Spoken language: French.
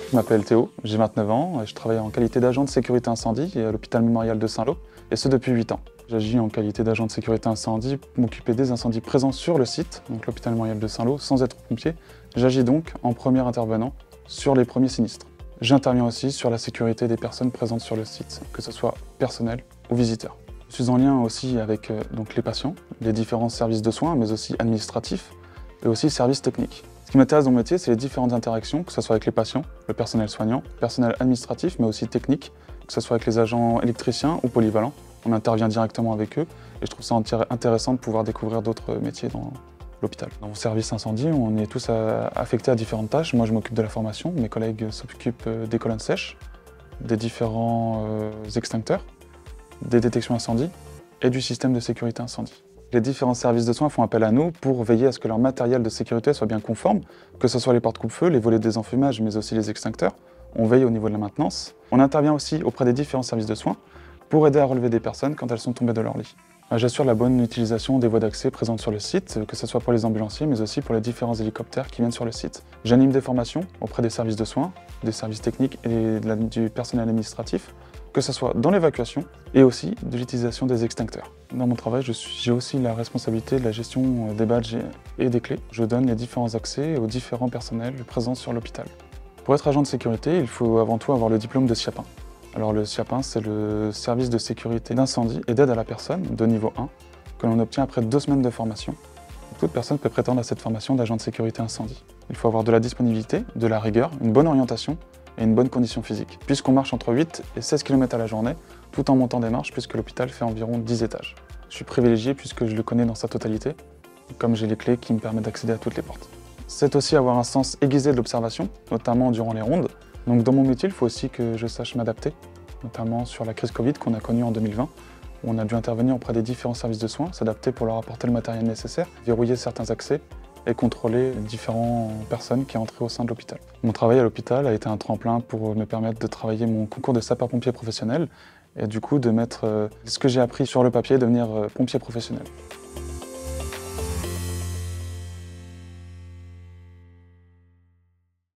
Je m'appelle Théo, j'ai 29 ans et je travaille en qualité d'agent de sécurité incendie à l'hôpital mémorial de Saint-Lô, et ce depuis 8 ans. J'agis en qualité d'agent de sécurité incendie pour m'occuper des incendies présents sur le site, donc l'hôpital mémorial de Saint-Lô, sans être pompier. J'agis donc en premier intervenant sur les premiers sinistres. J'interviens aussi sur la sécurité des personnes présentes sur le site, que ce soit personnel ou visiteurs. Je suis en lien aussi avec donc les patients, les différents services de soins, mais aussi administratifs, et aussi services techniques. Ce qui m'intéresse dans mon métier, c'est les différentes interactions, que ce soit avec les patients, le personnel soignant, le personnel administratif, mais aussi technique, que ce soit avec les agents électriciens ou polyvalents. On intervient directement avec eux, et je trouve ça intéressant de pouvoir découvrir d'autres métiers dans l'hôpital. Dans mon service incendie, on est tous affectés à différentes tâches. Moi, je m'occupe de la formation, mes collègues s'occupent des colonnes sèches, des différents extincteurs, des détections incendie et du système de sécurité incendie. Les différents services de soins font appel à nous pour veiller à ce que leur matériel de sécurité soit bien conforme, que ce soit les portes coupe-feu, les volets de désenfumage, mais aussi les extincteurs. On veille au niveau de la maintenance. On intervient aussi auprès des différents services de soins pour aider à relever des personnes quand elles sont tombées de leur lit. J'assure la bonne utilisation des voies d'accès présentes sur le site, que ce soit pour les ambulanciers, mais aussi pour les différents hélicoptères qui viennent sur le site. J'anime des formations auprès des services de soins, des services techniques et du personnel administratif, que ce soit dans l'évacuation et aussi de l'utilisation des extincteurs. Dans mon travail, j'ai aussi la responsabilité de la gestion des badges et des clés. Je donne les différents accès aux différents personnels présents sur l'hôpital. Pour être agent de sécurité, il faut avant tout avoir le diplôme de SIAPin. Alors le SIAPin, c'est le service de sécurité d'incendie et d'aide à la personne de niveau 1 que l'on obtient après 2 semaines de formation. Toute personne peut prétendre à cette formation d'agent de sécurité incendie. Il faut avoir de la disponibilité, de la rigueur, une bonne orientation et une bonne condition physique, puisqu'on marche entre 8 et 16 km à la journée, tout en montant des marches, puisque l'hôpital fait environ 10 étages. Je suis privilégié puisque je le connais dans sa totalité, comme j'ai les clés qui me permettent d'accéder à toutes les portes. C'est aussi avoir un sens aiguisé de l'observation, notamment durant les rondes. Donc dans mon métier, il faut aussi que je sache m'adapter, notamment sur la crise Covid qu'on a connue en 2020, où on a dû intervenir auprès des différents services de soins, s'adapter pour leur apporter le matériel nécessaire, verrouiller certains accès, et contrôler les différentes personnes qui entraient au sein de l'hôpital. Mon travail à l'hôpital a été un tremplin pour me permettre de travailler mon concours de sapeur-pompier professionnel et du coup de mettre ce que j'ai appris sur le papier et devenir pompier professionnel.